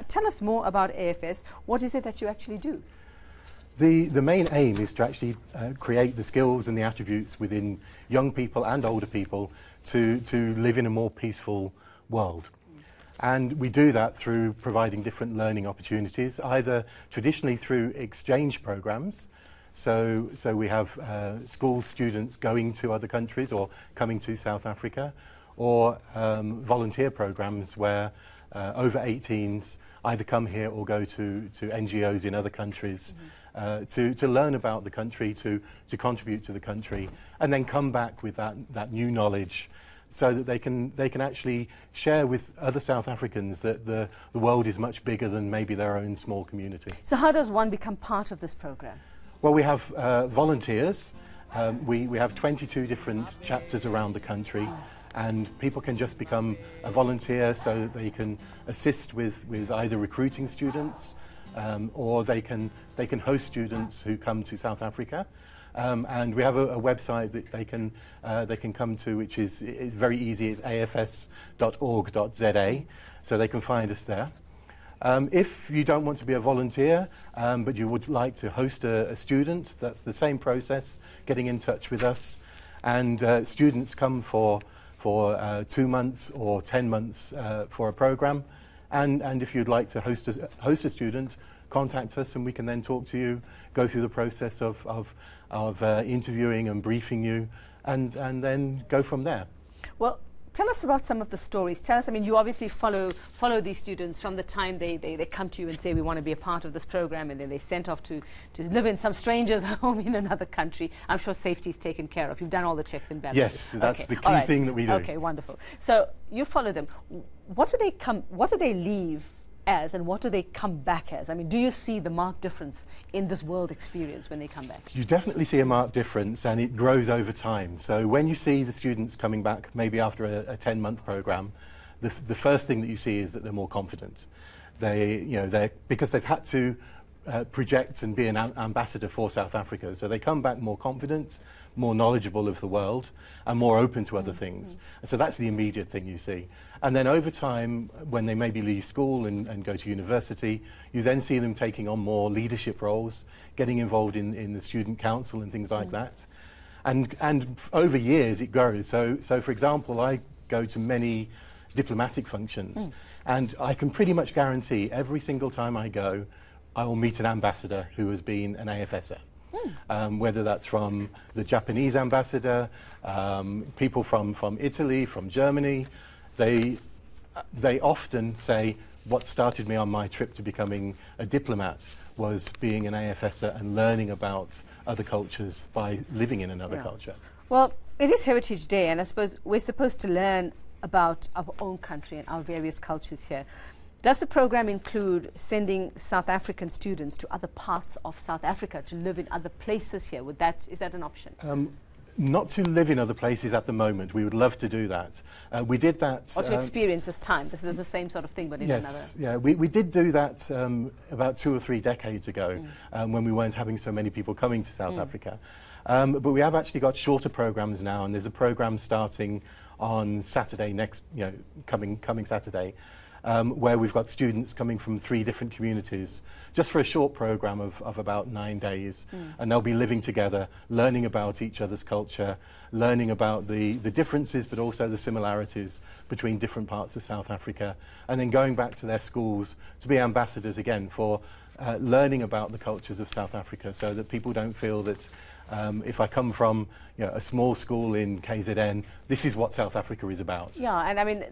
Tell us more about AFS. What is it that you actually do? The main aim is to actually create the skills and the attributes within young people and older people to live in a more peaceful world. And we do that through providing different learning opportunities, either traditionally through exchange programs. So we have school students going to other countries or coming to South Africa, or volunteer programs where over 18s either come here or go to NGOs in other countries to learn about the country, to contribute to the country, and then come back with that new knowledge, so that they can actually share with other South Africans that the world is much bigger than maybe their own small community. So how does one become part of this program? Well, we have volunteers. We have 22 different chapters around the country, and people can just become a volunteer so that they can assist with either recruiting students, or they can host students who come to South Africa. And we have a website that they can come to, which is very easy. It's afs.org.za, so they can find us there. If you don't want to be a volunteer, but you would like to host a student, that's the same process, getting in touch with us. And students come for 2 months or 10 months for a program. And if you'd like to host a student, contact us, and we can then talk to you, go through the process of interviewing and briefing you, and then go from there. Well, tell us about some of the stories. Tell us, I mean, you obviously follow these students from the time they come to you and say, we want to be a part of this program, and then they're sent off to live in some stranger's home in another country. I'm sure safety is taken care of. You've done all the checks and balances. Yes, that's the key thing that we do. Okay, wonderful. So you follow them. What do they leave as, and what do they come back as? I mean, do you see the marked difference in this world experience when they come back? You definitely see a marked difference, and it grows over time. So when you see the students coming back, maybe after a 10-month program, the first thing that you see is that they're more confident. Because they've had to project and be an ambassador for South Africa, so they come back more confident, more knowledgeable of the world, and more open to other things. And so that's the immediate thing you see. And then over time, when they maybe leave school and go to university, you then see them taking on more leadership roles, getting involved in the student council and things like that. And over years it grows. So for example, I go to many diplomatic functions, and I can pretty much guarantee every single time I go, I will meet an ambassador who has been an AFSer. Whether that's from the Japanese ambassador, people from Italy, from Germany, they often say, what started me on my trip to becoming a diplomat was being an AFSer and learning about other cultures by living in another culture. Well, it is Heritage Day, and I suppose we're supposed to learn about our own country and our various cultures here. Does the program include sending South African students to other parts of South Africa to live in other places here? Is that an option? Not to live in other places at the moment. We would love to do that. We did that. Or to experience this time. This is the same sort of thing, but in another. Yes, yeah. We did do that about 2 or 3 decades ago, when we weren't having so many people coming to South Africa. But we have actually got shorter programs now, and there's a program starting on Saturday coming Saturday. Where we've got students coming from 3 different communities, just for a short program of about 9 days. And they'll be living together, learning about each other's culture, learning about the differences but also the similarities between different parts of South Africa, and then going back to their schools to be ambassadors again for learning about the cultures of South Africa, so that people don't feel that if I come from a small school in KZN, this is what South Africa is about. Yeah, and I mean,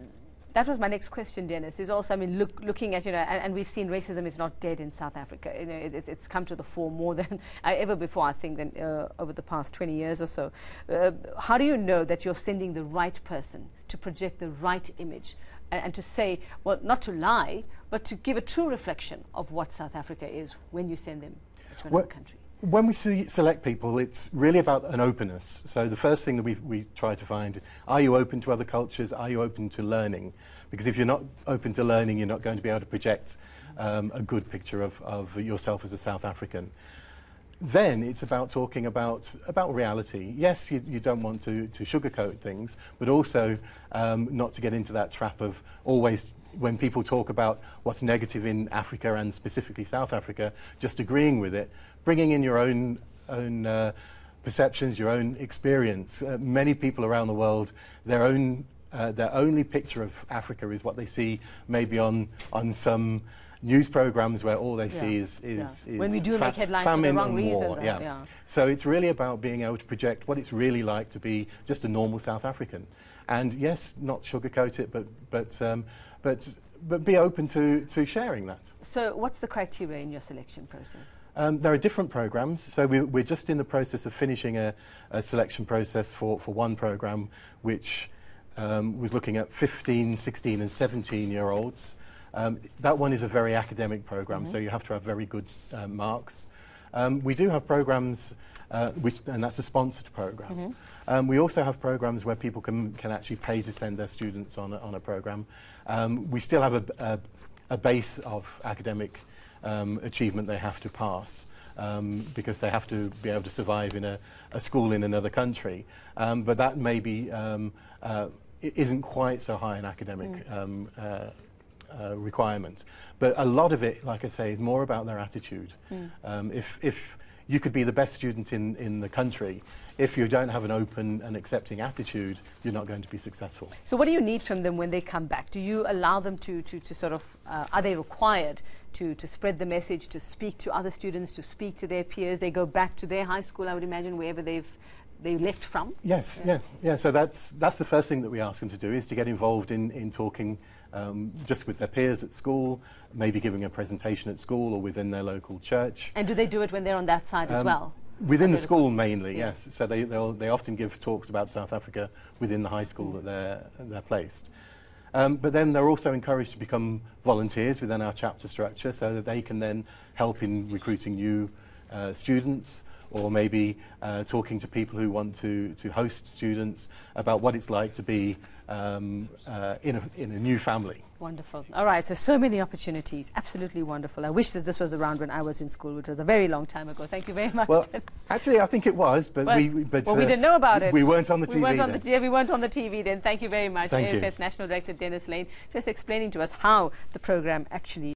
that was my next question, Dennis, is also, I mean, looking at, and we've seen racism is not dead in South Africa. It's come to the fore more than ever before, I think, than over the past 20 years or so. How do you know that you're sending the right person to project the right image and to say, well, not to lie, but to give a true reflection of what South Africa is when you send them to another country? When we select people, it's really about an openness. So the first thing that we try to find, are you open to other cultures? Are you open to learning? Because if you're not open to learning, you're not going to be able to project a good picture of yourself as a South African. Then it's about talking about reality. Yes, you don't want to sugarcoat things, but also not to get into that trap of always when people talk about what's negative in Africa and specifically South Africa, just agreeing with it, bringing in your own perceptions, your own experience. Many people around the world, their only picture of Africa is what they see maybe on some news programs where all they see is when we do make headlines for the wrong reasons. So it's really about being able to project what it's really like to be just a normal South African, and yes, not sugarcoat it, but be open to sharing that. So what's the criteria in your selection process? There are different programs. So we're just in the process of finishing a selection process for one program, which was looking at 15, 16 and 17-year-olds. That one is a very academic program, so you have to have very good marks. We do have programs, and that's a sponsored program. We also have programs where people can actually pay to send their students on a program. We still have a base of academic achievement they have to pass, because they have to be able to survive in a school in another country. But that maybe it isn't quite so high an academic requirement. But a lot of it, like I say, is more about their attitude. If you could be the best student in the country, if you don't have an open and accepting attitude, you're not going to be successful. So what do you need from them when they come back? Do you allow them to sort of, are they required to spread the message, to speak to other students, to speak to their peers? They go back to their high school, I would imagine, wherever they left from? Yes, yeah. So that's the first thing that we ask them to do, is to get involved in talking just with their peers at school, maybe giving a presentation at school or within their local church. And do they do it when they're on that side as well? Within the school mainly, yes. So they often give talks about South Africa within the high school that they're placed. But then they're also encouraged to become volunteers within our chapter structure, so that they can then help in recruiting new students, or maybe talking to people who want to host students about what it's like to be in a new family. Wonderful. All right, so many opportunities. Absolutely wonderful. I wish that this was around when I was in school, which was a very long time ago. Thank you very much. Well, actually, I think it was, but we didn't know about it. We weren't on the TV. We weren't on the TV then. Thank you very much, Thank AFS National Director Dennis Lane, just explaining to us how the program actually